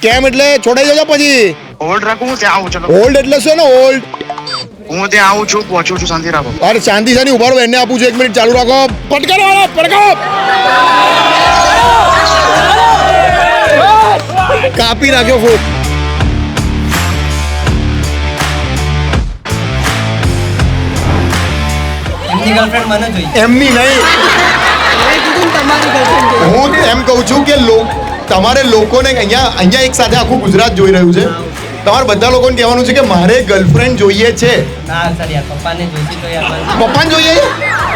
કેમ એટલે છોડાઈ જજો પછી હોલ્ડ રાખું હું ત્યાં આવું ચલો હોલ્ડ એટલે શું ને હોલ્ડ હું ત્યાં આવું છું પહોંચું છું શાંતિ રાખો અરે શાંતિ શાની ઉભા રહો એને આપું છું 1 મિનિટ ચાલુ રાખો પટકારો વાળો પટકારો કાપી નાખ્યો ફોન એમની ગર્લફ્રેન્ડ મને જોઈએ એમની નહીં હું એમ કહું છું કે તમારે લોકોને અહીંયા એક સાથે આખું ગુજરાત જોઈ રહ્યું છે તમારે બધા લોકોને કહેવાનું છે કે મારે ગર્લફ્રેન્ડ જોઈએ છે ના સર યાર પપ્પાને જોઈતી તો યાર પપ્પાને જોઈએ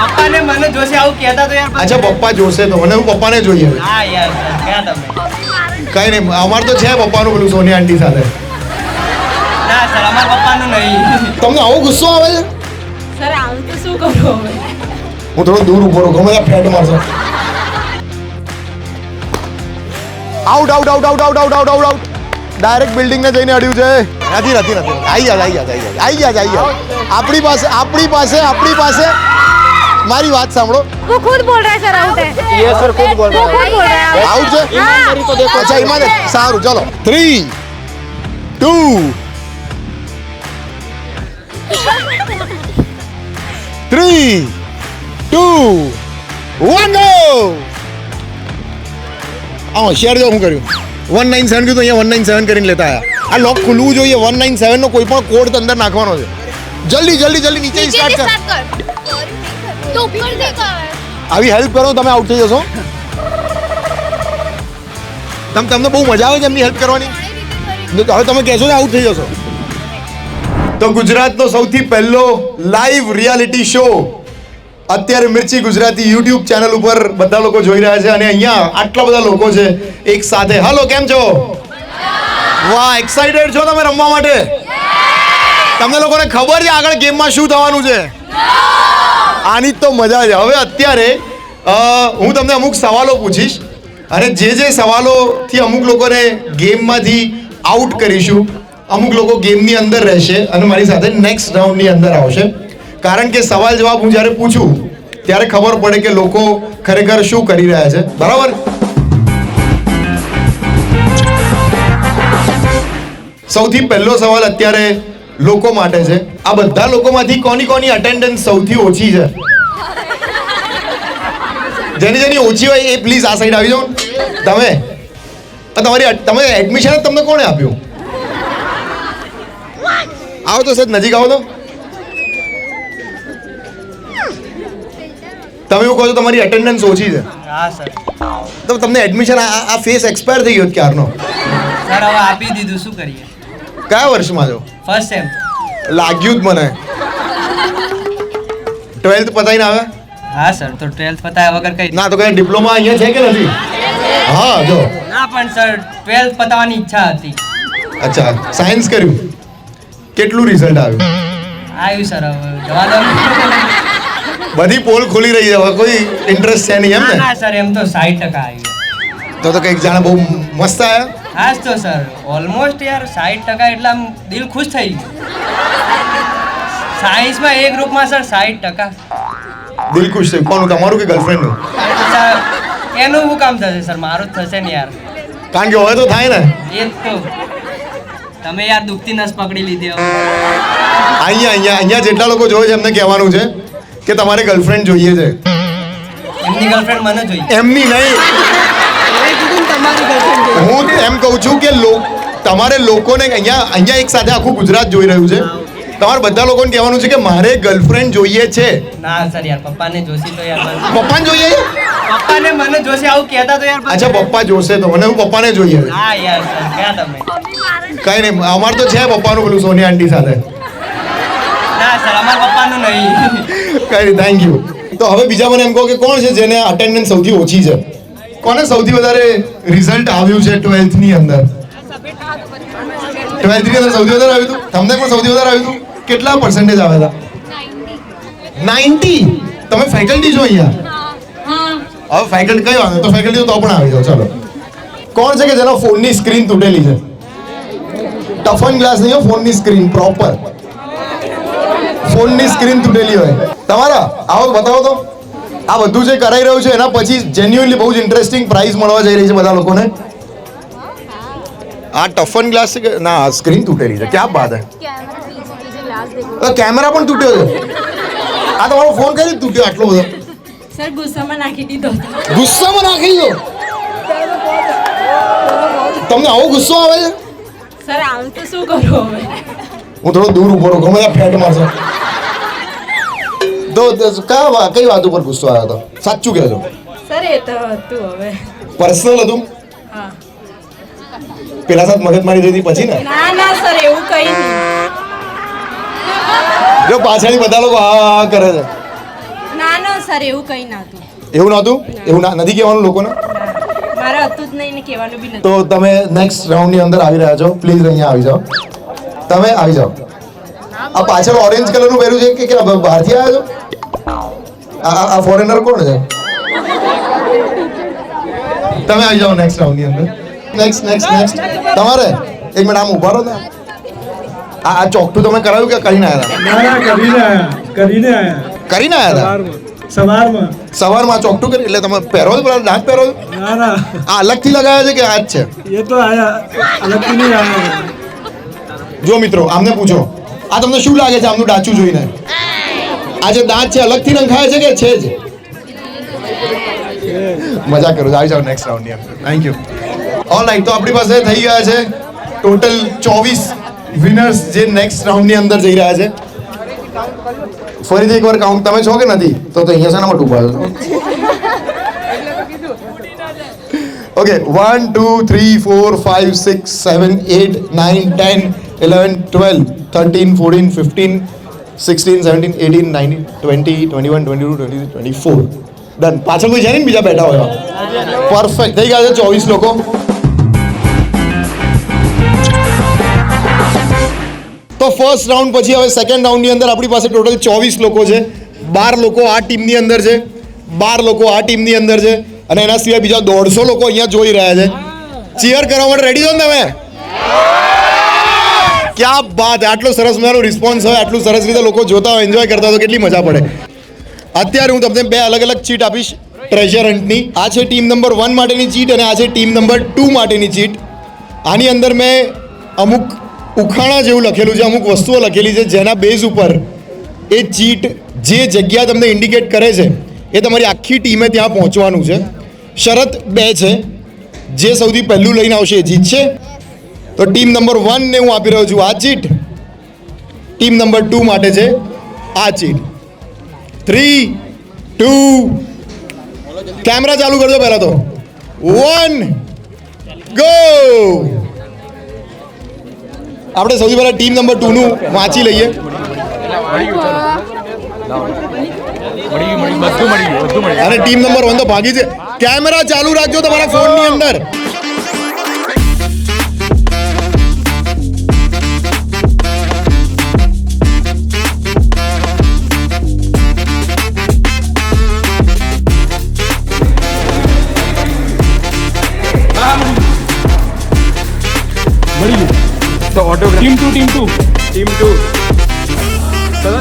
પપ્પાને મને જોશે આવું કહેતા તો યાર અચ્છા પપ્પા જોશે તો મને હું પપ્પાને જોઈએ હા યાર સર ક્યાં તમે કઈ નહીં અમારે તો છે પપ્પાનું પેલું સોનિયા આંટી સાથે ના સર અમારા પપ્પાનું નહીં તમને આવો ગુસ્સો આવે છે સર આવું તો શું કરું હવે હું થોડો દૂર ઉભો રહું ગમે ત્યાં ફેટ મારશો out out out out out out out out out direct building ને જઈને અડ્યું છે નથી આવી જા આપણી પાસે મારી વાત સાંભળો वो खुद बोल रहा है सर आउट है ये सर खुद बोल वो खुद बोल रहा है આઉટ છે हाँ। તો દેખો અચ્છા ઈમાન સારું ચલો 3 2 3 2 1 ગો આવો શેર જો હું કર્યું 197 કીધું અહીંયા 197 કરીને લેતા આયા આ લોક ખુલવું જોઈએ 197 નો કોઈ પણ કોડ અંદર નાખવાનો છે જલ્દી નીચે સ્ટાર્ટ કર तो ऊपर देखा આવી હેલ્પ કરો તમે આઉટ થઈ જશો તમને બહુ મજા આવે છે એમની હેલ્પ કરવાની હવે તમે કહેશો આઉટ થઈ જશો તો ગુજરાતનો સૌથી પહેલો લાઈવ રિયાલિટી શો અત્યારે મિર્ચી ગુજરાતી યુટ્યુબ ચેનલ ઉપર બધા લોકો જોઈ રહ્યા છે અને અહીંયા આટલા બધા લોકો છે એક સાથે હાલો કેમ છો વાહ એક્સાઇટેડ છો તમે રમવા માટે તમને લોકોને ખબર છે આગળ ગેમમાં શું થવાનું છે આની તો મજા છે હવે અત્યારે હું તમને અમુક સવાલો પૂછીશ અને જે સવાલોથી અમુક લોકોને ગેમમાંથી આઉટ કરીશું અમુક લોકો ગેમની અંદર રહેશે અને મારી સાથે નેક્સ્ટ રાઉન્ડની અંદર આવશે કારણ કે સવાલ જવાબ હું જ્યારે પૂછું ત્યારે ખબર પડે કે લોકો ખરેખર શું કરી રહ્યા છે બરાબર સૌથી પહેલો સવાલ અત્યારે લોકો માટે છે આ બધા લોકોમાંથી કોની અટેન્ડન્સ સૌથી ઓછી છે જેની ઓછી હોય એ પ્લીઝ આ સાઈડ આવી જાઓ તમે એડમિશન તમને કોણે આપ્યું આવો તો સર નજીક આવો તો તમે એવું કહો છો તમારી અટેન્ડન્સ ઓછી છે હા સર તો તમને એડમિશન આ ફેસ એક્સપાયર થઈ ગયો ક્યારનો સર હવે આપી દીધું શું કરીએ કયા વર્ષમાં છો ફર્સ્ટ સેમ લાગ્યું જ મને 12th પતાઈને આવે હા સર તો 12th પતાયા વગર કઈ ના તો કઈ ડિપ્લોમા અહીંયા છે કે નથી હા જો ના પણ સર 12th પતાવવાની ઈચ્છા હતી અચ્છા સાયન્સ કર્યું કેટલું રિઝલ્ટ આવ્યું આવ્યું સર હવે જવા દો બધી પોલ ખોલી રહી છે હવે કોઈ ઇન્ટરેસ્ટ છે નહીં એમ ને ના સર એમ તો 60% આવ્યું તો કંઈક જાણે બહુ મસ્ત આવ્યા હા જ તો સર ઓલમોસ્ટ યાર 60% એટલે આમ દિલ ખુશ થઈ ગયું સાયન્સમાં એ ગ્રુપમાં સર 60% દિલ ખુશ થયું કોનું તમારું કે ગર્લફ્રેન્ડનું સર એનું શું કામ થશે સર મારું જ થશે ને યાર કારણ કે હવે તો થાય ને એ જ તો તમે યાર દુખતી નસ પકડી લીધી હવે અહીંયા જેટલા લોકો જોવે છે એમને કહેવાનું છે કે તમારે ગર્લફ્રેન્ડ જોઈએ છે એમની ગર્લફ્રેન્ડ મને જોઈએ એમની નહીં હું એમ કહું છું કે તમારે લોકોને અહીંયા એક સાથે આખું ગુજરાત જોઈ રહ્યું છે તમારે બધા લોકોને કહેવાનું છે કે મારે ગર્લફ્રેન્ડ જોઈએ છે ના સર યાર પપ્પાને જોશી તો યાર પપ્પાને જોઈએ પપ્પાને મને જોશે આવું કહેતા તો યાર અચ્છા પપ્પા જોશે તો મને હું પપ્પાને જોઈએ હા યાર સર ક્યાં તમે કઈ નહીં અમારે તો છે પપ્પાનું પેલું સોનિયા આંટી સાથે ના સર અમારા પપ્પાનું નહીં કઈ નહીં થેન્ક યુ તો હવે બીજા મને એમ કહો કે કોણ છે જેને અટેન્ડન્સ સૌથી ઓછી છે કોને સૌથી વધારે રિઝલ્ટ આવ્યું છે 12th ની અંદર 12th ની અંદર સૌથી વધારે આવ્યું હતું તમને પણ સૌથી વધારે આવ્યું હતું કેટલા પર્સન્ટેજ આવ્યા હતા 90 તમે ફેકલ્ટી છો અહીંયા હવે ફેકલ્ટી કઈ વાંધો તો ફેકલ્ટી તો પણ આવી જાઓ ચલો કોણ છે કે જેનો ફોનની સ્ક્રીન તૂટેલી છે ટફન ગ્લાસ નહીં ફોનની સ્ક્રીન પ્રોપર ફોનની સ્ક્રીન તૂટેલી હોય તમારા આવો બતાવો તો આ બધું જે કરાઈ રહ્યું છે એના પછી જેન્યુઅનલી બહુ જ ઇન્ટરેસ્ટિંગ પ્રાઇઝ મળવા જઈ રહી છે બધા લોકોને આ ટફન ગ્લાસ છે કે ના સ્ક્રીન તૂટેલી છે ક્યાં બાત હે કેમેરા પણ તૂટ્યો છે આ તમારો ફોન કઈ રીતે તૂટ્યો આટલો બધો સર ગુસ્સામાં નાખી દીધો ગુસ્સામાં નાખી દો તમને આવો ગુસ્સો આવે છે સર આવું તો શું કરું હવે હું થોડો દૂર ઉભો રહું ગમે ત્યાં ફેટ મારશો તો કઈ વાત ઉપર ગુસ્સો આવ્યો હતો સાચું કહેજો સર એ તો હતું હવે પર્સનલ હતું હા પેલા સાથે મગજ મારી દીધી પછી ને ના ના સર એવું કઈ નહીં જો પાછળની બધા લોકો હા કરે છે ના ના સર એવું કઈ ના હતું એવું નહોતું એવું નથી કહેવાનું લોકોને મારે હતું જ નહીં ને કહેવાનું બી નથી તો તમે નેક્સ્ટ રાઉન્ડની અંદર આવી રહ્યા છો પ્લીઝ અહીંયા આવી જાઓ તમે આવી જાઓ આ પાછળ ઓરેન્જ કલરનું પહેર્યું છે કે બહારથી આવ્યા છો આ ફોરેનર કોણ છે તમે આવી જાઓ નેક્સ્ટ રાઉન્ડની અંદર નેક્સ્ટ તમારે એક મિનિટ આમ ઉભા રહો ને આ ચોકઠું તમે કરાવ્યું કે કરીને આવ્યા ના કરીને આયા કરીને આવ્યા સવારમાં સવારમાં ચોકઠું કરી એટલે તમે પહેરો છો પેલા દાંત પહેરો છો ના આ અલગથી લગાવ્યા છે કે આ જ છે એ તો આયા અલગથી નહીં આયા જો મિત્રો આમને પૂછો આ તમને શું લાગે છે આમનું ડાચું જોઈને આ જે દાંત છે અલગથી રંખાય છે કે છે જ મજા કરું આવી જાઓ નેક્સ્ટ રાઉન્ડની અંદર થેન્ક યુ ઓલરાઈટ તો આપણી પાસે થઈ ગયા છે ટોટલ 24 વિનર્સ જે નેક્સ્ટ રાઉન્ડની અંદર જઈ રહ્યા છે ફરીથી એકવાર કાઉન્ટ તમે છો કે નથી તો અહીંયા શાના માટે ઉભા છો ઓકે 1 2 3 4 5 6 7 8 9 10 11 12 13 14 15 16 17 18 19 20 21 22 23 24 ડન પાછળ કોઈ છે ને બીજા બેઠા હોય પરફેક્ટ થઈ ગયા છે 24 લોકો તો ફર્સ્ટ રાઉન્ડ પછી હવે સેકન્ડ રાઉન્ડની અંદર આપણી પાસે ટોટલ 24 લોકો છે 12 લોકો આ ટીમની અંદર છે 12 લોકો આ ટીમની અંદર છે અને એના સિવાય બીજા 150 લોકો અહીંયા જોઈ રહ્યા છે ચીયર કરવા માટે રેડી છો ને તમે ક્યાં બાત આટલો સરસ મજાનો રિસ્પોન્સ હોય આટલું સરસ રીતે લોકો જોતા હોય એન્જોય કરતા હોય તો કેટલી મજા પડે અત્યારે હું તમને બે અલગ અલગ ચીટ આપીશ ટ્રેઝર હન્ટની આ છે ટીમ નંબર 1 માટેની ચીટ અને આ છે ટીમ નંબર 2 માટેની ચીટ આની અંદર મેં અમુક ઉખાણા જેવું લખેલું છે અમુક વસ્તુઓ લખેલી છે જેના બેઝ ઉપર એ ચીટ જે જગ્યા તમને ઇન્ડિકેટ કરે છે એ તમારી આખી ટીમે ત્યાં પહોંચવાનું છે શરત 2 છે જે સૌથી પહેલું લઈને આવશે એ જીતશે તો ટીમ નંબર 1 ને હું આપી રહ્યો છું આ ચીટ ટીમ નંબર 2 માટે છે આ ચીટ 3 2 કેમેરા ચાલુ કરજો પહેલા તો 1 ગો આપણે સૌથી પહેલા ટીમ નંબર 2 નું વાંચી લઈએ અને ટીમ નંબર 1 તો ભાગી છે કેમેરા ચાલુ રાખજો તમારા ફોનની અંદર તો ઓટો ટીમ 2 ચલો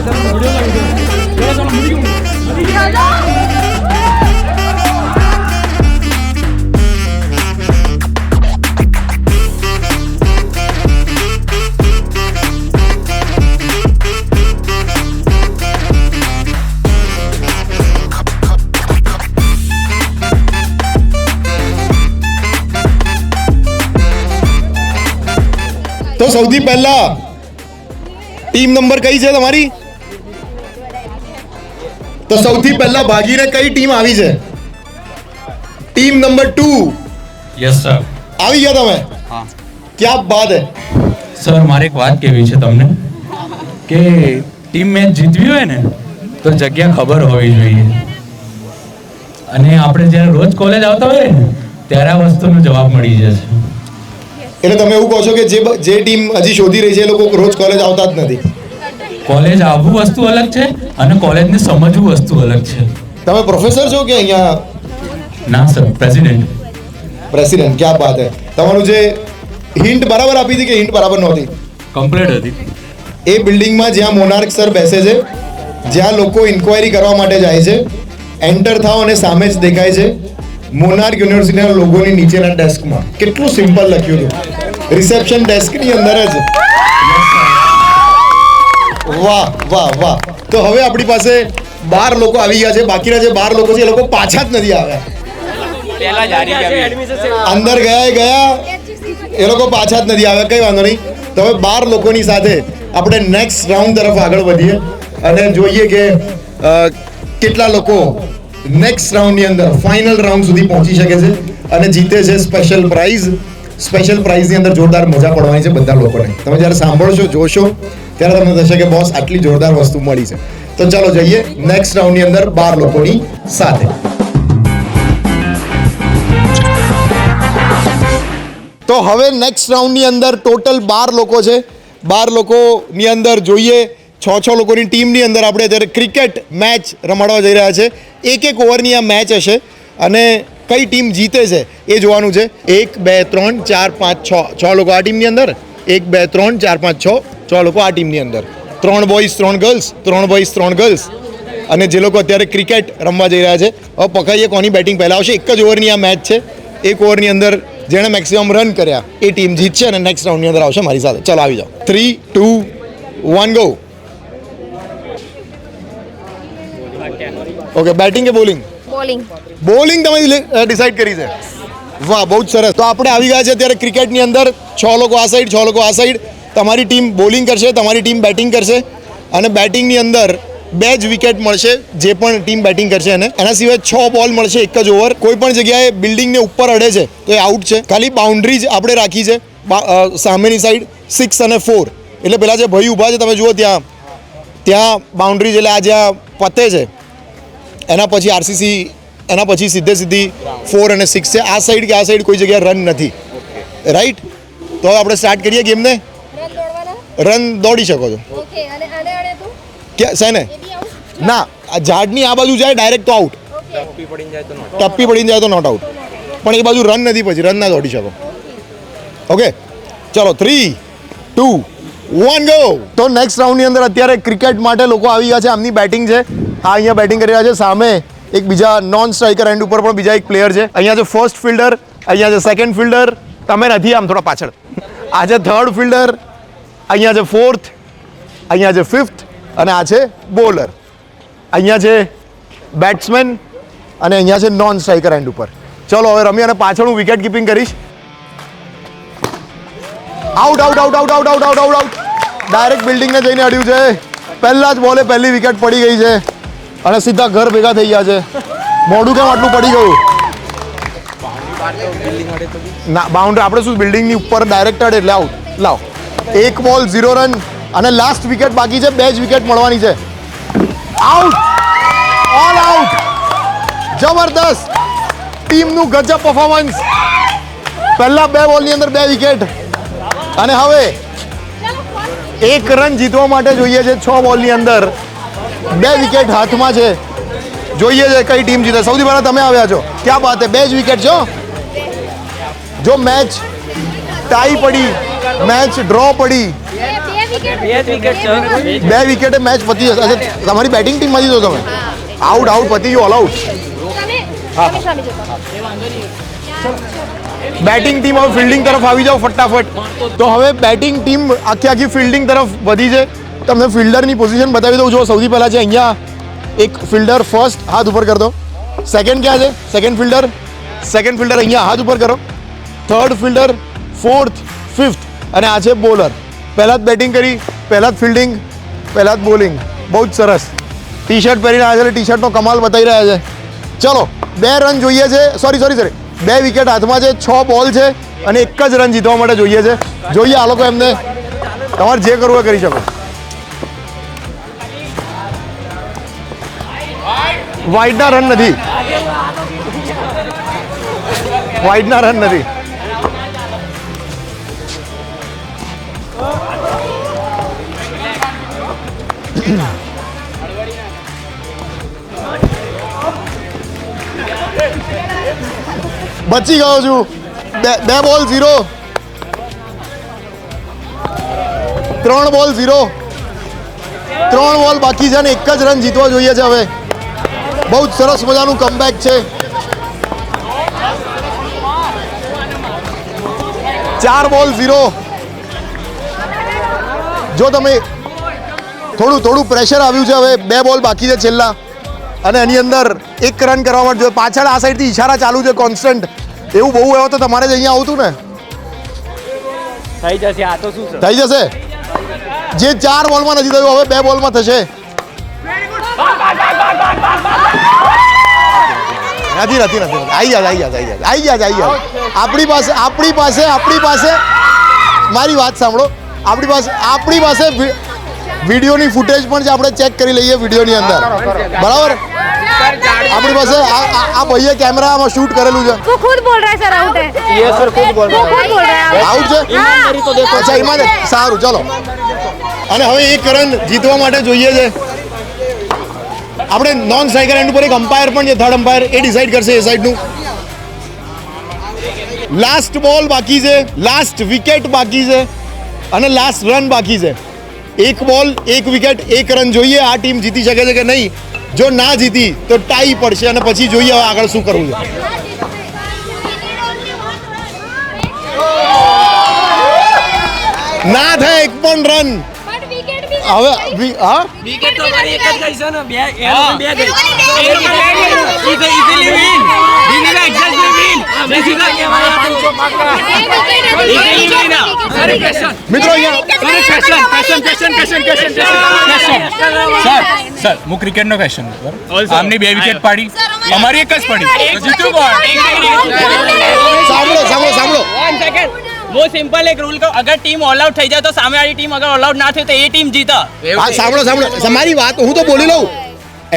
તો સૌથી પહેલા ટીમ નંબર કઈ છે તમારી તો સૌથી પહેલા ભાગીને કઈ ટીમ આવી છે ટીમ નંબર 2 યસ સર આવી ગયા તમે હા ક્યાં બાત હે સર મારે એક વાત કહેવી છે તમને કે ટીમ મેચ જીતવી હોય ને તો જગ્યા ખબર હોવી જોઈએ અને આપણે જ્યારે રોજ કોલેજ આવતા હોઈએ ને ત્યારે આ વસ્તુનો જવાબ મળી જશે એટલે તમે એવું કહો છો કે જે ટીમ હજી શોધી રહી છે એ લોકો રોજ કોલેજ આવતા જ નથી કોલેજ આવવું વસ્તુ અલગ છે અને કોલેજને સમજવું વસ્તુ અલગ છે તમે પ્રોફેસર છો કે અહીંયા ના સર પ્રેસિડેન્ટ ક્યાં બાત હે તમારું જે હિન્ટ બરાબર આપી હતી કે હિન્ટ બરાબર નહોતી કમ્પ્લીટ હતી એ બિલ્ડિંગમાં જ્યાં મોનાર્ક સર બેસે છે જ્યાં લોકો ઇન્ક્વાયરી કરવા માટે જાય છે એન્ટર થાવ અને સામે જ દેખાય છે મોનાર્ક યુનિવર્સિટીના લોગોની નીચેના ડેસ્કમાં કેટલું સિમ્પલ લખ્યું હતું રિસેપ્શન ડેસ્કની અંદર જ. વાહ વાહ વાહ. તો હવે આપણી પાસે 12 લોકો આવી ગયા છે. બાકીના જે 12 લોકો છે એ લોકો પાછા જ નથી આવ્યા. અંદર ગયા એ લોકો પાછા જ નથી આવ્યા. કઈ વાંધો નહીં. તો હવે 12 લોકોની સાથે આપણે નેક્સ્ટ રાઉન્ડ તરફ આગળ વધીએ અને જોઈએ કે કેટલા લોકો નેક્સ્ટ રાઉન્ડની અંદર ફાઇનલ રાઉન્ડ સુધી પહોંચી શકે છે અને જીતે છે સ્પેશિયલ પ્રાઇઝ. સ્પેશિયલ પ્રાઇઝની અંદર જોરદાર મજા પડવાની છે બધા લોકોને. તમે જ્યારે સાંભળશો જોશો ત્યારે તમને થશે કે બોસ આટલી જોરદાર વસ્તુ મળી છે. તો ચાલો જઈએ નેક્સ્ટ રાઉન્ડની અંદર 12 લોકોની સાથે. તો હવે નેક્સ્ટ રાઉન્ડની અંદર ટોટલ 12 લોકો છે. 12 લોકોની અંદર જોઈએ 6 લોકોની ટીમની અંદર આપણે અત્યારે ક્રિકેટ મેચ રમાડવા જઈ રહ્યા છે. એક ઓવરની આ મેચ હશે અને કઈ ટીમ જીતે છે એ જોવાનું છે. 1 2 3 4 5 6 લોકો આ ટીમની અંદર. 1 2 3 4 5 6 લોકો આ ટીમની અંદર. 3 બોયઝ 3 ગર્લ્સ, 3 બોયઝ 3 ગર્લ્સ. અને જે લોકો અત્યારે ક્રિકેટ રમવા જઈ રહ્યા છે હવે પકડીએ કોની બેટિંગ પહેલાં આવશે. એક જ ઓવરની આ મેચ છે. એક ઓવરની અંદર જેણે મેક્સિમમ રન કર્યા એ ટીમ જીતશે અને નેક્સ્ટ રાઉન્ડની અંદર આવશે મારી સાથે. ચાલો આવી જાઓ. 3 2 1 ગો. ઓકે, બેટિંગ કે બોલિંગ? બોલિંગ તમે ડિસાઈડ કરી છે. વાહ, બહુ જ સરસ. તો આપણે આવી ગયા છે અત્યારે ક્રિકેટની અંદર. 6 લોકો આ સાઈડ, 6 લોકો આ સાઈડ. તમારી ટીમ બોલિંગ કરશે, તમારી ટીમ બેટિંગ કરશે અને બેટિંગની અંદર 2 જ વિકેટ મળશે જે પણ ટીમ બેટિંગ કરશે એને. એના સિવાય 6 બોલ મળશે એક જ ઓવર. કોઈ પણ જગ્યાએ બિલ્ડિંગને ઉપર અડે છે તો એ આઉટ છે. ખાલી બાઉન્ડ્રી જ આપણે રાખી છે સામેની સાઈડ 6 અને 4. એટલે પેલા જે ભાઈ ઊભા છે તમે જુઓ ત્યાં બાઉન્ડ્રીઝ એટલે આ જ્યાં પતે છે એના પછી આરસીસી, એના પછી સીધી 4 અને 6 છે. આ સાઈડ કે આ સાઈડ કોઈ જગ્યાએ રન નથી. રાઈટ. તો હવે આપણે સ્ટાર્ટ કરીએ ગેમને. રન દોડી શકો છો. શેને? ના, ઝાડની આ બાજુ જાય ડાયરેક્ટ તો આઉટ. ટપ્પી પડીને જાય તો નોટ આઉટ. પણ એ બાજુ રન નથી, પછી રન ના દોડી શકો. ઓકે, ચલો 3 2 1 ગો. તો નેક્સ્ટ રાઉન્ડની અંદર અત્યારે ક્રિકેટ માટે લોકો આવી ગયા છે. આમની બેટિંગ છે. આ અહીંયા બેટિંગ કરી રહ્યા છે. સામે એક બીજા નોન સ્ટ્રાઇકર એન્ડ ઉપર પણ બીજા એક પ્લેયર છે. અહીંયા છે ફર્સ્ટ ફિલ્ડર, અહીંયા છે સેકન્ડ ફિલ્ડર. તમે નથી, આમ થોડા પાછળ. આ છે થર્ડ ફિલ્ડર, અહીંયા છે ફોર્થ, અહીંયા છે ફિફ્થ અને આ છે બોલર. અહીંયા છે બેટ્સમેન અને અહીંયા છે નોન સ્ટ્રાઇકર એન્ડ ઉપર. ચલો હવે રમી અને પાછળ હું વિકેટ કીપિંગ કરીશ. Out out out out out out out out out. Direct બિલ્ડિંગને જઈને અડ્યું છે. પહેલા જ બોલે પહેલી વિકેટ પડી ગઈ છે અને સીધા ઘર ભેગા થઈ ગયા છે. મોઢું કેમ આટલું પડી ગયું? ના, બાઉન્ડ્રી આપણે શું બિલ્ડિંગની ઉપર ડાયરેક્ટ અડે એટલે આઉટ. લાવ, 1 બોલ 0 રન અને લાસ્ટ વિકેટ બાકી છે. 2 જ વિકેટ મળવાની છે. Out, all out. જબરદસ્ત ટીમનું ગજબ પરફોર્મન્સ. પહેલા 2 બોલની અંદર 2 વિકેટ અને હવે 1 રન જીતવા માટે જોઈએ છે 6 બોલની અંદર 2 વિકેટ હાથમાં છે. જોઈએ છે કઈ ટીમ જીતે. સૌથી પહેલા તમે આવ્યા છો. ક્યાં બાત હે, 2 જ વિકેટ છો. જો મેચ ટાઈ પડી, મેચ ડ્રો પડી, 2 વિકેટે મેચ પતી જશે. અચ્છા, તમારી બેટિંગ ટીમમાંથી છો તમે? આઉટ આઉટ પતી ગયો, ઓલ આઉટ. બેટિંગ ટીમ હવે ફિલ્ડિંગ તરફ આવી જાઓ ફટાફટ. તો હવે બેટિંગ ટીમ આખી ફિલ્ડિંગ તરફ વધી છે. તમને ફિલ્ડરની પોઝિશન બતાવી દઉં. જો સૌથી પહેલાં છે અહીંયા એક ફિલ્ડર ફર્સ્ટ, હાથ ઉપર કરી દો. સેકન્ડ ક્યાં છે? સેકન્ડ ફિલ્ડર અહીંયા હાથ ઉપર કરો. થર્ડ ફિલ્ડર, ફોર્થ, ફિફ્થ અને આ છે બોલર. પહેલાં જ બેટિંગ કરી, પહેલાં જ ફિલ્ડિંગ, પહેલાં જ બોલિંગ. બહુ જ સરસ. ટી શર્ટ પહેરીને આવ્યા છે એટલે ટી શર્ટનો કમાલ બતાવી રહ્યા છે. ચલો 2 રન જોઈએ છે. સોરી 2 વિકેટ હાથમાં છે, 6 બોલ છે અને 1 જ રન જીતવા માટે જોઈએ છે. જોઈએ આ લોકો એમને. તમારે જે કરવું એ કરી શકો. વાઇડના રન નથી. બચી ગયો છું. 2 બોલ 0, 3 બોલ 0, 3 બોલ બાકી છે અને 1 જ રન જીતવા જોઈએ છે. હવે બહુ જ સરસ મજાનું કમબેક છે. 4 બોલ 0. જો તમે થોડું પ્રેશર આવ્યું છે, હવે 2 બોલ બાકી છે છેલ્લા, અને એની અંદર 1 રન કરવા માટે પાછળ આ સાઈડથી ઇશારા ચાલુ છે કોન્સ્ટન્ટ. એવું બહુ હોય તો તમારે જ અહીંયા આવતું ને. થઈ જશે આ તો શું છે થઈ જશે. જે 4 બોલમાં નથી થયું, હવે 2 બોલમાં થશે. નથી આવી જાય. આપણી પાસે મારી વાત સાંભળો, આપણી પાસે વિડીયોની ફૂટેજ પણ છે, આપણે ચેક કરી લઈએ વિડીયોની અંદર, બરાબર? આપણી પાસે આ ભાઈએ કેમેરામાં શૂટ કરેલું છે. वो खुद बोल रहा है सर आउट है ये सर खुद बोल वो रहा खुद बोल रहा है આઉટ છે. અચ્છા, એમાં સારું, ચલો. અને હવે 1 રન જીતવા માટે જોઈએ છે આપણે નોન સ્ટ્રાઇકર એન્ડ ઉપર એક અમ્પાયર પણ છે, થર્ડ અમ્પાયર, એ ડિસાઈડ કરશે એ સાઈડનું. લાસ્ટ બોલ બાકી છે, લાસ્ટ વિકેટ બાકી છે, અને લાસ્ટ રન બાકી છે. 1 બોલ 1 વિકેટ 1 રન જોઈએ. આ ટીમ જીતી શકે છે કે નહીં? જો ના જીતી તો ટાઈ પડશે, અને પછી જોઈએ હવે આગળ શું કરવું છે. ના થાય 1 પણ રન. હવે હા, વિકેટ તો મારી એક જ ગઈ છે ને, બે ગઈ. મિત્રો અહીંયા સર હું ક્રિકેટનો ક્વેશ્ચન આમની 2 વિકેટ પાડી, અમારી એક જ પડી, તો જીત્યું કોણ? સાંભળો वो सिंपल एक रूल का, अगर टीम ऑल आउट થઈ જાય તો સામે વાળી ટીમ અગર ઓલ આઉટ ના થાય તો એ ટીમ જીતે. હા, સાંભળો તમારી વાત હું તો બોલી લઉં.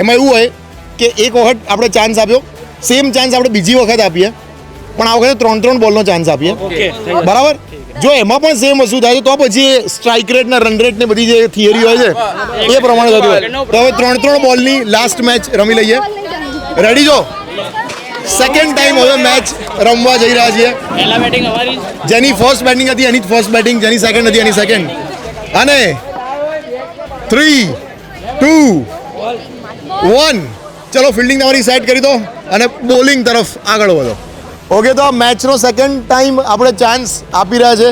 એમાં એવું હોય કે એક વખત આપણે ચાન્સ આપ્યો, સેમ ચાન્સ આપણે બીજી વખત આપીએ, પણ આ વખતે 3 બોલનો ચાન્સ આપીએ, બરાબર? જો એમાં પણ સેમ વસ્તુ થાય તો પછી સ્ટ્રાઇક રેટ ને રન રેટ ને બધી જે થિયરી હોય છે એ પ્રમાણે થતું હોય. તો હવે 3 બોલની લાસ્ટ મેચ રમી લઈએ. રેડી છો? સેકન્ડ ટાઈમ હવે મેચ રમવા જઈ રહ્યા છીએ. પહેલા બેટિંગ અમારી, જેની ફર્સ્ટ બેટિંગ હતી એની ફર્સ્ટ બેટિંગ, જેની સેકન્ડ હતી એની સેકન્ડ. અને 3, 2, 1, ચલો ફિલ્ડિંગ તમારી સેટ કરી દો અને બોલિંગ તરફ આગળ વધો. ઓકે, તો આ મેચનો સેકન્ડ ટાઈમ આપણે ચાન્સ આપી રહ્યા છે.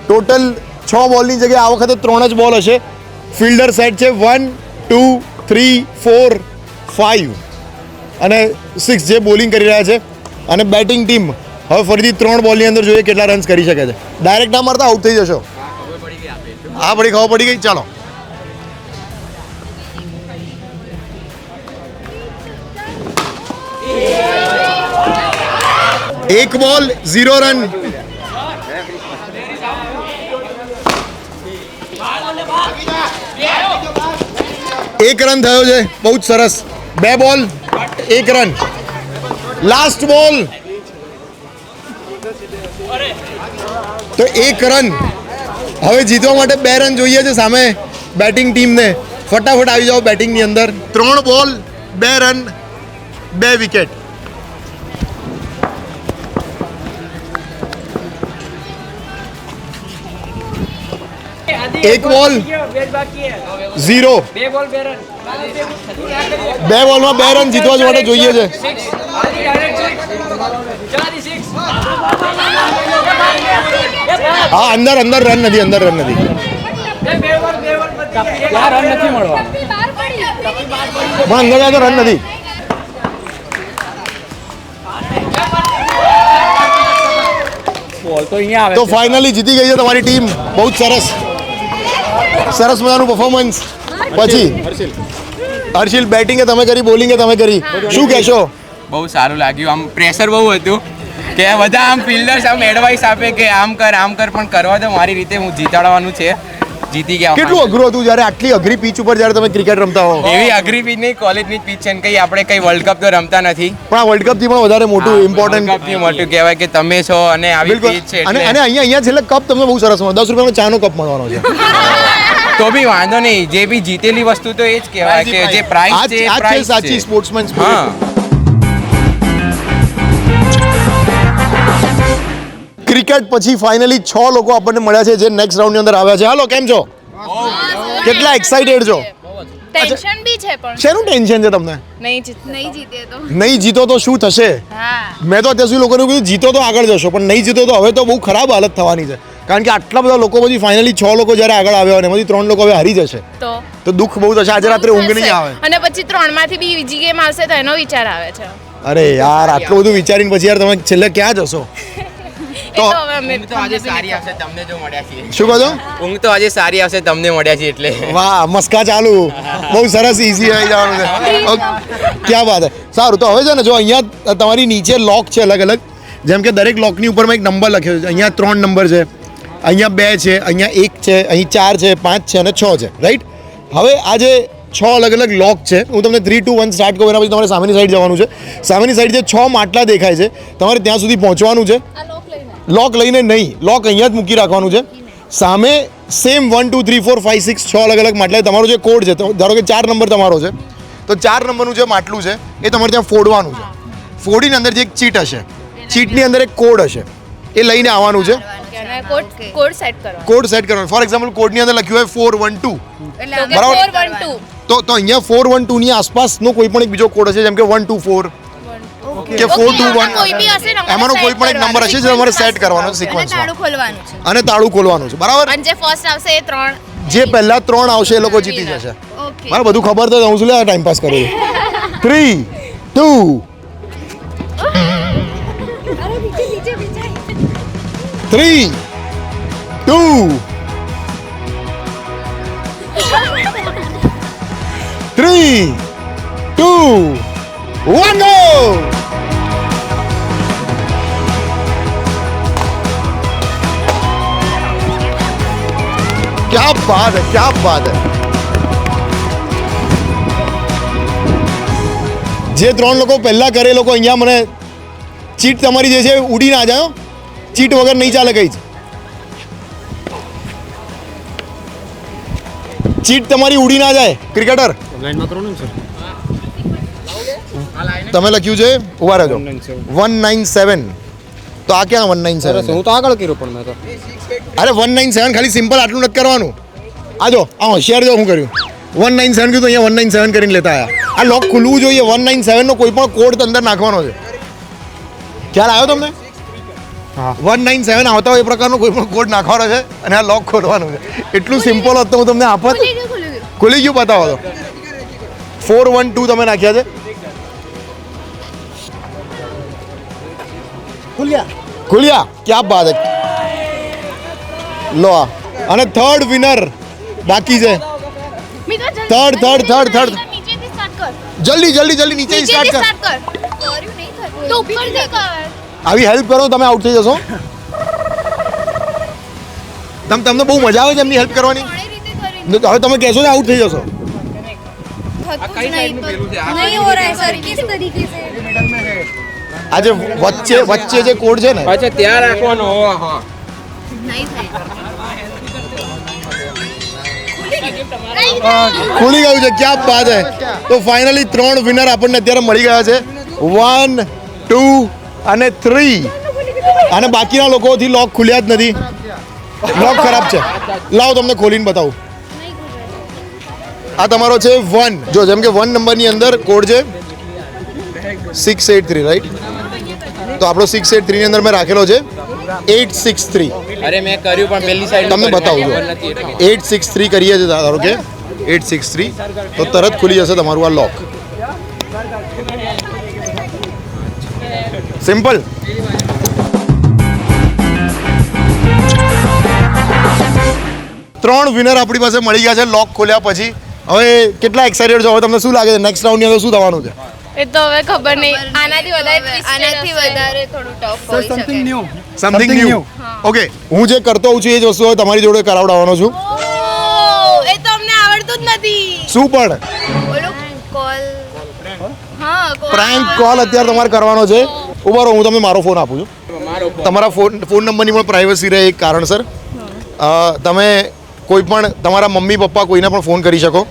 ટોટલ 6 બોલની જગ્યાએ આ વખતે 3 જ બોલ હશે. ફિલ્ડર સેટ છે 1, 2, 3, 4, 5 અને 6 જે બોલિંગ કરી રહ્યા છે. અને બેટિંગ ટીમ હવે ફરીથી 3 બોલની અંદર જોઈએ કેટલા રન્સ કરી શકે છે. ડાયરેક્ટ ના મારતા આઉટ થઈ જશો. હા, ખબર પડી ગઈ. ચાલો, એક બોલ 0 રન. એક રન થયો છે, બહુ જ સરસ. 2 બોલ 1 રન. લાસ્ટ બોલ તો 1 રન. હવે જીતવા માટે 2 રન જોઈએ છે સામે બેટિંગ ટીમને. ફટાફટ આવી જાઓ બેટિંગની અંદર. 3 બોલ 2 રન 2 વિકેટ. એક બોલ 0. 2 બોલમાં 2 રન જીતવા માટે જોઈએ છે. હા, અંદર રન નથી, અંદર રન નથી. રન નથી મળવા. પણ અંદર જાય તો રન નથી. બોલ તો અહીંયા આવે. તો ફાઇનલી જીતી ગઈ છે તમારી ટીમ. બહુ જ સરસ મજાનું પરફોર્મન્સ. પછી હર્ષિલ, બેટિંગ તમે કરી, બોલિંગ તમે કરી, શું કહેશો? બહુ સારું લાગ્યું. આમ પ્રેશર બહુ હતું કે બધા આમ ફિલ્ડર્સ આમ એડવાઇસ આપે કે આમ કર પણ કરવા દો મારી રીતે, હું જીતાડવાનું છે. જીતી ગયા. કેટલું અઘરું હતું જ્યારે આટલી અઘરી પીચ ઉપર જ્યારે તમે ક્રિકેટ રમતા હો? એવી અઘરી પીચ નહીં, કોલેજની પીચ છે ને કઈ આપણે કઈ વર્લ્ડ કપ તો રમતા નથી, પણ આ વર્લ્ડ કપ થી પણ વધારે મોટું ઇમ્પોર્ટન્ટ કપથી મોટું કહેવાય કે તમે છો અને આવી બિલકુલ. પીચ છે અને એટલે અહીંયા છેલ્લે કપ તમને બહુ સરસ મળે, 10 રૂપિયાનો ચાનો કપ મળવાનો છે. તો બી વાંધો નહીં, જે બી જીતેલી વસ્તુ તો એ જ કહેવાય કે જે પ્રાઇઝ છે એ આ જ છે પ્રાઇઝ સાચી છે. સ્પોર્ટ્સમેન હા. ક્રિકેટ પછી ફાઇનલી 6 લોકો આપણને મળ્યા છે જે નેક્સ્ટ રાઉન્ડની અંદર આવ્યા છે. હાલો, કેમ છો? કેટલા એક્સાઇટેડ છો? ટેન્શન બી છે પણ શેનું ટેન્શન છે તમને? નહીં જીતે તો નહીં જીતો તો શું થશે? હા મેં તો અત્યાર સુધી લોકોને કીધું જીતો તો આગળ જશો, પણ નહીં જીતો તો હવે તો બહુ ખરાબ હાલત થવાની છે. કારણ કે આટલા બધા લોકો પછી ફાઇનલી 6 લોકો જ્યારે આગળ આવ્યા હોય એમાંથી 3 લોકો હવે હારી જશે તો દુઃખ બહુ થશે. આજે રાત્રે ઊંઘ નહીં આવે. અને પછી 3 માંથી બી બીજી ગેમ આવશે તો એનો વિચાર આવે છે. અરે યાર, આટલું બધું વિચારીને પછી યાર તમે છેલ્લે ક્યાં જશો? એ તો હવે અમે ઊંઘ તો આજે સારી આવશે તમને જો મળ્યા છીએ. શું કહો છો? ઊંઘ તો આજે સારી આવશે તમને મળ્યા છીએ એટલે. વાહ, મસ્કા ચાલુ. બહુ સરસ, ઈઝી આવી જવાનું છે. ક્યાં વાત છે. સારું, તો હવે છે ને જો અહીંયા તમારી નીચે લોક છે અલગ અલગ. જેમ કે દરેક લોકની ઉપરમાં એક નંબર લખ્યો છે. અહીંયા 3 નંબર છે, અહીંયા 2 છે, અહીંયા 1 છે, અહીં 4 છે, 5 છે અને 6 છે, રાઈટ? હવે આ જે 6 અલગ અલગ લોક છે, હું તમને 3, 2, 1 સ્ટાર્ટ કરું એના પછી તમારે સામેની સાઈડ જવાનું છે. સામેની સાઈડ જે 6 માટલા દેખાય છે તમારે ત્યાં સુધી પહોંચવાનું છે. લોક લઈને નહીં, લોક અહીંયા જ મૂકી રાખવાનું છે. સામે સેમ 1, 2, 3, 4, 5, 6 6 અલગ અલગ માટલા. તમારો જે કોડ છે, ધારો કે 4 નંબર તમારો છે, તો 4 નંબરનું જે માટલું છે એ તમારે ત્યાં ફોડવાનું છે. ફોડીને અંદર જે એક ચીટ હશે, ચીટની અંદર એક કોડ હશે, એ લઈને આવવાનું છે. કોડ સેટ કરવાનો. કોડ સેટ કરવાનો. ફોર એક્ઝામ્પલ કોડની અંદર લખ્યું હોય 412, એટલે બરાબર. 412 તો અહીંયા 412 ની આસપાસનો કોઈ પણ એક બીજો કોડ હશે, જેમ કે 124 કે 421, કોઈ બી હશે ને એમાંનો કોઈ પણ એક નંબર હશે જે તમારે સેટ કરવાનો છે સિક્વન્સમાં, તાળું ખોલવાનું છે. અને તાળું ખોલવાનું છે, બરાબર. અને જે ફર્સ્ટ આવશે એ 3 જે પહેલા 3 આવશે એ લોકો જીતી જશે. ઓકે મારે બધું ખબર તો હું શું લે ટાઈમ પાસ કરું. 3, 2, 3, 2, 3, 2, 1 go. क्या बात है, क्या बात है. જે 3 લોકો પહેલા કરે એ લોકો અહીંયા મને ચીટ તમારી જે છે ઉડી ના જાય. ચીટ વગર નહીં ચાલે કઈ જ. ચીટ તમારી ઉડી ના જાય. ક્રિકેટર તમે લખ્યું છે, ઉભા રહેજો, 197. તો આ ક્યાં 197? હું તો આગળ કર્યું પણ મેં તો અરે 197 ખાલી સિમ્પલ આટલું નથી કરવાનું. આ જો આ હોશિયાર જો હું કર્યું 197 કીધું, અહીંયા 197 કરીને લેતા આવ્યા. આ લોક ખુલવું જોઈએ. 197 નો કોઈ પણ કોડ અંદર નાખવાનો છે. ખ્યાલ આવ્યો તમને? હા. 197 આવતા હોય એ પ્રકારનો કોઈ પણ કોડ નાખવાનો છે અને આ લોક ખોલવાનું છે. એટલું સિમ્પલ હતું, હું તમને આપત. ખુલી ગયું, બતાવો તો. 412 તમે નાખ્યા છે. ખુલ્યા. ક્યાં બાત હે. લો આ. અને થર્ડ વિનર બાકી છે. થર્ડ નીચેથી સ્ટાર્ટ કર. જલ્દી નીચે સ્ટાર્ટ કર. સ્ટાર્ટ કર. કર્યું નહીં થતું. તો ઉપરથી કર. આવી હેલ્પ કરો, તમે આઉટ થઈ જશો. તમને બહુ મજા આવે છે એમની હેલ્પ કરવાની. કોણે રીતે કરી? હવે તમે કહેશો તો આઉટ થઈ જશો. કઈ સાઈડનું પેલું છે? नहीं हो रहा है सर किस तरीके से આ જે વચ્ચે જે કોડ છે ને, અચ્છા ત્યાં રાખવાનો. હા नहीं થાય ખુલી ગયું છે. ક્યાં બાત હે. તો ફાઇનલી 3 વિનર આપણને અત્યારે મળી ગયા છે. 1, 2 અને 3. અને બાકીના લોકોથી લોક ખુલ્યા જ નથી. લોક ખરાબ છે. લાવો તમને ખોલીને બતાવું. આ તમારો છે 1. જો જેમ કે 1 નંબરની અંદર કોડ છે 683, રાઈટ? તો આપણો 683 ની અંદર મેં રાખેલો છે 863. અરે મેં કર્યું પણ પેલી સાઈડ તમને બતાવું છું. 863 કરીએ છીએ, ધારો કે 863, તો તરત ખુલી જશે તમારું આ લોક. સિમ્પલ. ત્રણ વિનર આપણી પાસે મળી ગયા છે લોક ખોલ્યા પછી. હવે કેટલા એક્સાઇટેડ છો? હવે તમને શું લાગે છે નેક્સ્ટ રાઉન્ડની અંદર શું થવાનું છે? એ તો હવે ખબર નહીં. આનાથી વધારે થોડું ટફ હોઈ શકે. Something new. ઓકે, હું જે કરતો હોઉં છું એ જ વસ્તુ હવે તમારી જોડે કરાવડાવવાનો છું. એ તો અમને આવડતું જ નથી. શું પણ ઓલો કોલ. હા પ્રેન્ક કોલ અત્યારે તમારે કરવાનો છે. ઉભા રહો, હું તમને મારો ફોન આપું છું. તમારા ફોન નંબરની પણ પ્રાઇવસી રહે એક કારણસર. તમે કોઈ પણ તમારા મમ્મી પપ્પા કોઈને પણ ફોન કરી શકો,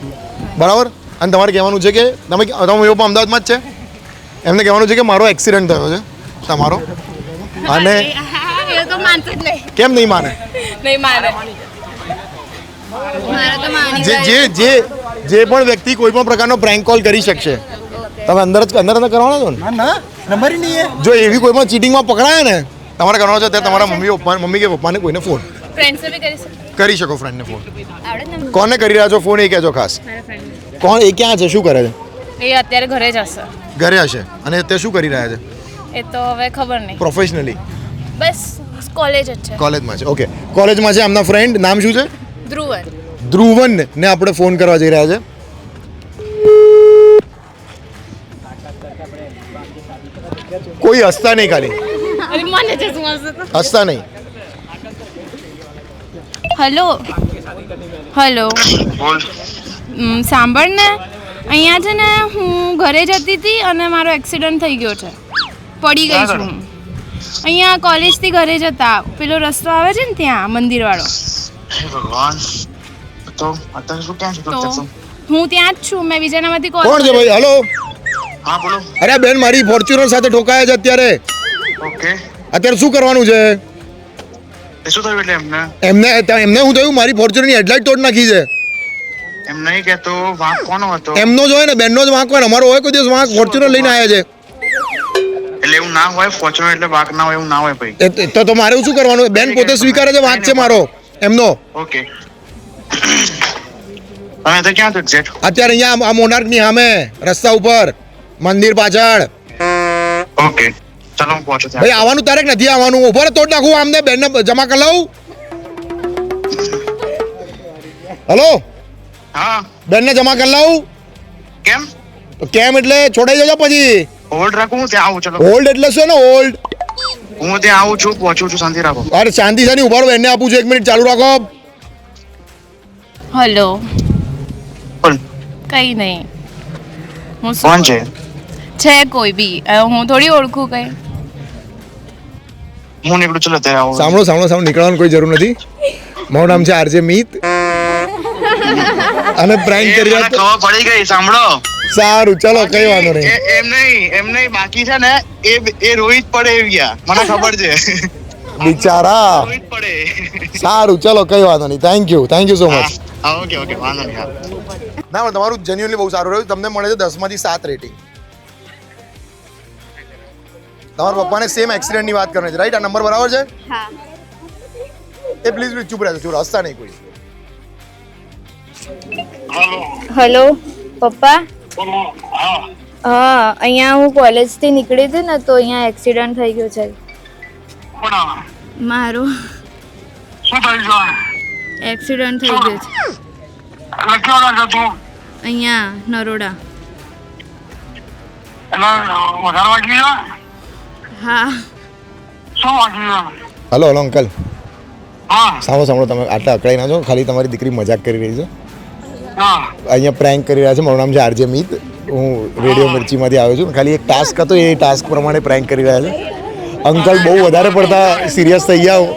બરાબર? અને તમારે કહેવાનું છે કે તમે એવો પણ અમદાવાદમાં જ છે, એમને કહેવાનું છે કે મારો એક્સિડન્ટ થયો છે તમારો. અને એ તો માનશે જ નહીં. કેમ નહીં માને? નહીં માને. મારા તો માની જે જે જે જે પણ વ્યક્તિ કોઈ પણ પ્રકારનો પ્રેન્ક કોલ કરી શકશે તમે અંદર કરવાના છો ને ના નંબર ही नहीं है જો એવી કોઈ પણ ચીટિંગમાં પકડાય ને તમારે કરવાનો છે ત્યારે તમારા મમ્મી કે પપ્પાને કોઈને ફોન ફ્રેન્ડ્સ બી કરી શકે કરી શકો ફ્રેન્ડને ફોન આવડે ને કોને કરી રહ્યા છો ફોન એ કહેજો ખાસ મારા ફ્રેન્ડ કોણ એ ક્યાં છે શું કરે છે એ અત્યારે ઘરે જ હશે ઘરે હશે અને તે શું કરી રહ્યા છે એ તો હવે ખબર નહીં પ્રોફેશનલી બસ કોલેજ જ છે કોલેજમાં છે ઓકે કોલેજમાં છે આમના ફ્રેન્ડ નામ શું છે ધ્રુવન ધ્રુવન ને આપણે ફોન કરવા જઈ રહ્યા છે કોઈ હસતા નહીં ખાલી અરે મને જે શું હશે તો હસતા નહીં હેલો હેલો બોલ સાંભળ ને અહીંયા છે ને હું ઘરે જતી હતી અને મારો એક્સિડન્ટ થઈ ગયો છે પડી ગઈ છું હું. અહીંયા કોલેજથી ઘરે જતા પેલો રસ્તો આવે છે ને ત્યાં મંદિરવાળો હે ભગવાન તો અત્યારે શું ક્યાં છે તો તું હું ત્યાં જ છું મેં વિજયનગરમાંથી કોણ છે કોલ ભાઈ હલો હા બોલો અરે બેન મારી ફોર્ચ્યુનર સાથે ઠોકાયા છે અત્યારે ઓકે અત્યારે શું કરવાનું છે એ શું થયું એટલે એમને હું થયું મારી ફોર્ચ્યુનરની હેડલાઇટ તોડ નાખી છે એમ નહીં કહેતો વાંક કોનો હતો એમનો જ હોય ને બેનનો જ વાંક હોય ને અમારો હોય કોઈ દિવસ વાંક ફોર્ચ્યુનર લઈને આવ્યા છે એટલે એવું ના હોય ફોર્ચ્યુનર એટલે વાંક ના હોય એવું ના હોય ભાઈ તો મારે શું કરવાનું બેન પોતે સ્વીકારે છે વાંક છે મારો એમનો ઓકે તમે તો ક્યાં છો એક્ઝેક્ટ અત્યારે અહીંયા આ મોનાર્કની સામે રસ્તા ઉપર મંદિર પાછળ ઓકે ચાલો હું પહોંચું ત્યાં ભાઈ આવવાનું તારે કે નથી આવવાનું ઉભો તોડ નાખું આમને બેનને જમા કરી લઉં હલો હા બેનને જમા કરી લઉં કેમ તો કેમ એટલે છોડાઈ જજો પછી હોલ્ડ રાખું હું ત્યાં આવું ચલો હોલ્ડ એટલે શું ને હોલ્ડ હું ત્યાં આવું છું પહોંચું છું શાંતિ રાખો અરે શાંતિ શાની ઉભા રહો બેનને આપું છું 1 મિનિટ ચાલુ રાખો હેલો બોલ કઈ નહીં હું કોણ છે છે કોઈ બી હું થોડી ઓળખું કઈ હું નીકળું ચલો ત્યારે આવું સાંભળો નીકળવાની કોઈ જરૂર નથી મારું નામ છે આરજે મીત અને પ્રેન્ક કરી રહ્યા છો. ખબર પડી ગઈ સાંભળો સારું ચલો કઈ વાંધો નહીં એમ નહીં બાકી છે ને એ રોહિત પડે ગયા મને ખબર છે બિચારા રોહિત પડે સારું ચલો કઈ વાંધો નહીં થેન્ક યુ સો મચ હા ઓકે વાંધો નહીં હા ના પણ તમારું જેન્યુઅલી બહુ સારું રહ્યું તમને મળે છે 10 માંથી 7 રેટિંગ તમારા પપ્પાને સેમ એક્સિડન્ટની વાત કરવાની છે રાઈટ આ નંબર બરાબર છે હા એ પ્લીઝ ચૂપ રહેજો ચૂપ હસતા નહીં કોઈ હેલો પપ્પા હા અહીંયા હું કોલેજથી નીકળી હતી ને તો અહીંયા એક્સિડન્ટ થઈ ગયો છે મારો એક્સિડન્ટ થઈ ગયો છે અહીંયા નરોડા હા હલો અંકલ સાંભળો તમે આટલા અકળાઈ ના છો ખાલી તમારી દીકરી મજાક કરી રહી છે અહીંયા પ્રેન્ક કરી રહ્યા છે મારું નામ છે આરજે મીત હું રેડિયો મિર્ચીમાંથી આવ્યો છું ખાલી એક ટાસ્ક હતો એ ટાસ્ક પ્રમાણે પ્રેન્ક કરી રહ્યા છે અંકલ બહુ વધારે પડતા સિરિયસ થઈ ગયા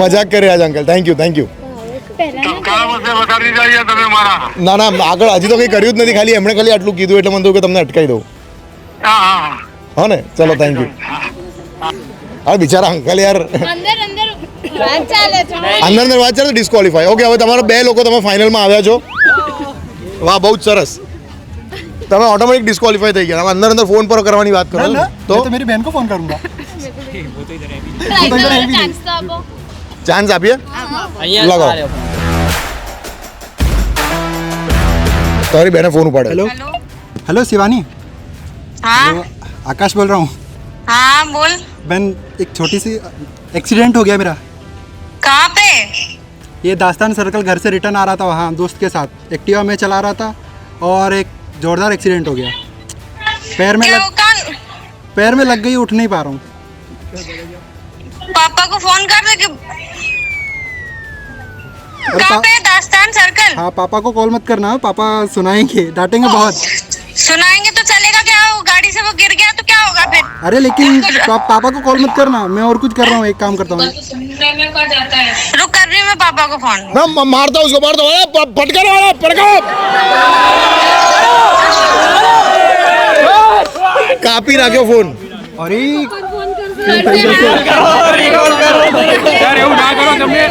મજાક કરી રહ્યા છે અંકલ થેન્ક યુ ના આગળ હજી તો કંઈ કર્યું જ નથી ખાલી એમણે ખાલી આટલું કીધું એટલે મને થયું કે તમને અટકાઈ દઉં હા ને ચલો થેન્ક યુ હા બિચારા અંકલ યાર અંદર વાત ચાલે ડિસ્કોલિફાય ઓકે હવે તમારા 2 લોકો તમે ફાઇનલમાં આવ્યા છો વાહ બહુ જ સરસ તમે ઓટોમેટિક ડિસ્કોલિફાય થઈ ગયા અંદર ફોન પર કરવાની વાત કરો तो मेरी बहन को फोन करूंगा ચાન્સ આપીએ લગાવો તારી બેને ફોન ઉપાડે हेलो हेलो शिवानी हाँ आकाश बोल रहा हूँ हाँ बोल बहन एक छोटी सी एक्सीडेंट हो गया मेरा कहाँ पे ये दास्तान सर्कल घर से रिटर्न आ रहा था वहाँ दोस्त के साथ एक्टिवा में चला रहा था और एक जोरदार एक्सीडेंट हो गया पैर में लग गई उठ नहीं पा रहा हूँ पापा को फोन कर दे कि कहाँ पे दास्तान सर्कल हाँ पापा को कॉल मत करना पापा सुनाएंगे डांटेंगे बहुत सुनाएंगे तो चलेगा क्या वो गाड़ी से वो गिर गया तो क्या होगा फिर अरे लेकिन पापा को कॉल मत करना मैं और कुछ कर रहा हूँ एक काम करता हूँ रुक कर रही हूँ मैं पापा को फोन ना मारता उसको मारता फटकार वाला पटकाओ કાપી નાખ્યો ફોન अरे યાર એવું ના કરો તમે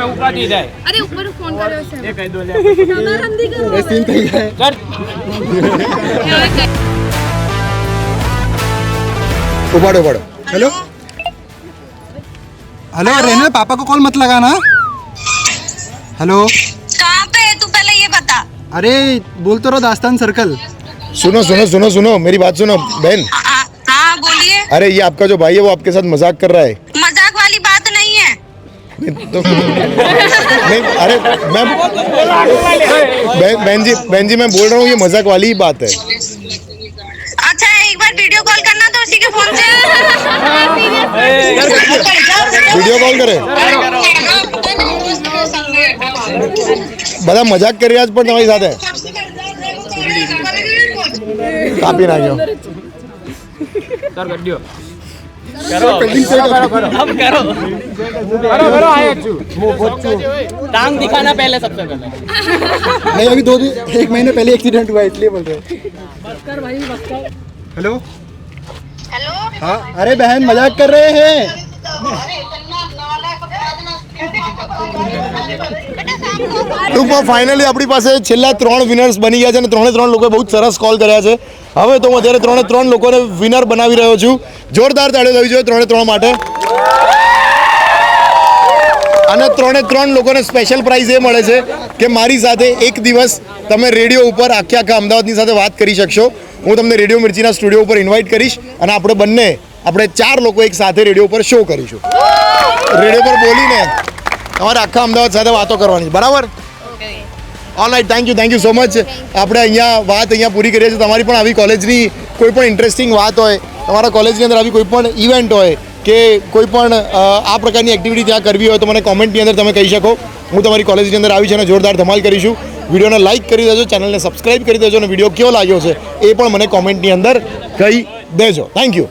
ઉપાધિ જાય અરે ઉપર ફોન કર્યો છે એ કહી દો લે ये सीन થઈ જાય કર ઉપાડો ઉપાડો हेलो हेलो रहने पापा को कॉल मत लगाना हेलो कहाँ पे है तू पहले ये बता अरे बोल तो रहो दास्तान सर्कल सुनो सुनो सुनो सुनो मेरी बात सुनो बहन हाँ बोलिए अरे ये आपका जो भाई है वो आपके साथ मजाक कर रहा है मजाक वाली बात नहीं है नहीं, तो नहीं अरे मैं बहन जी मैं बोल रहा हूँ ये मजाक वाली ही बात है अच्छा एक बार वीडियो कॉल करना तो उसी के फोन से वीडियो कॉल करे બધા મજાક કરી રહ્યા છે પણ તમારી સાથે કાપી નાખ્યો સર ગડ્યો टांग दिखाना पहले सबसे पहले नहीं अभी 1 महीने पहले एक्सीडेंट हुआ इसलिए बोल रहे हेलो हेलो हाँ अरे बहन मजाक कर रहे हैं ટૂંકમાં ફાઇનલી આપણી પાસે છેલ્લા 3 વિનર્સ બની ગયા છે અને 3 લોકોએ બહુ સરસ કોલ કર્યા છે હવે તો હું અત્યારે 3 લોકોને વિનર બનાવી રહ્યો છું જોરદાર તાળીઓ થવી જોઈએ 3 માટે અને 3 લોકોને સ્પેશિયલ પ્રાઇઝ એ મળે છે કે મારી સાથે એક દિવસ તમે રેડિયો ઉપર આખા અમદાવાદની સાથે વાત કરી શકશો હું તમને રેડિયો મિર્ચીના સ્ટુડિયો ઉપર ઇન્વાઇટ કરીશ અને આપણે 4 લોકો એક સાથે રેડિયો ઉપર શો કરીશું રેડિયો પર બોલીને તમારે આખા અમદાવાદ સાથે વાતો કરવાની બરાબર all right thank you so much આપણે અહીંયા પૂરી કરીએ છીએ તમારી પણ આવી કોલેજની કોઈ પણ ઇન્ટરેસ્ટિંગ વાત હોય તમારા કોલેજની અંદર આવી કોઈ પણ ઇવેન્ટ હોય કે કોઈ પણ આ પ્રકારની એક્ટિવિટી ત્યાં કરવી હોય તો મને કોમેન્ટની અંદર તમે કહી શકો હું તમારી કોલેજની અંદર આવી છે અને જોરદાર ધમાલ કરીશું વિડીયોને લાઇક કરી દેજો ચેનલને સબસ્ક્રાઇબ કરી દેજો અને વિડીયો કેવો લાગ્યો છે એ પણ મને કોમેન્ટની અંદર કહી દેજો થેન્ક યુ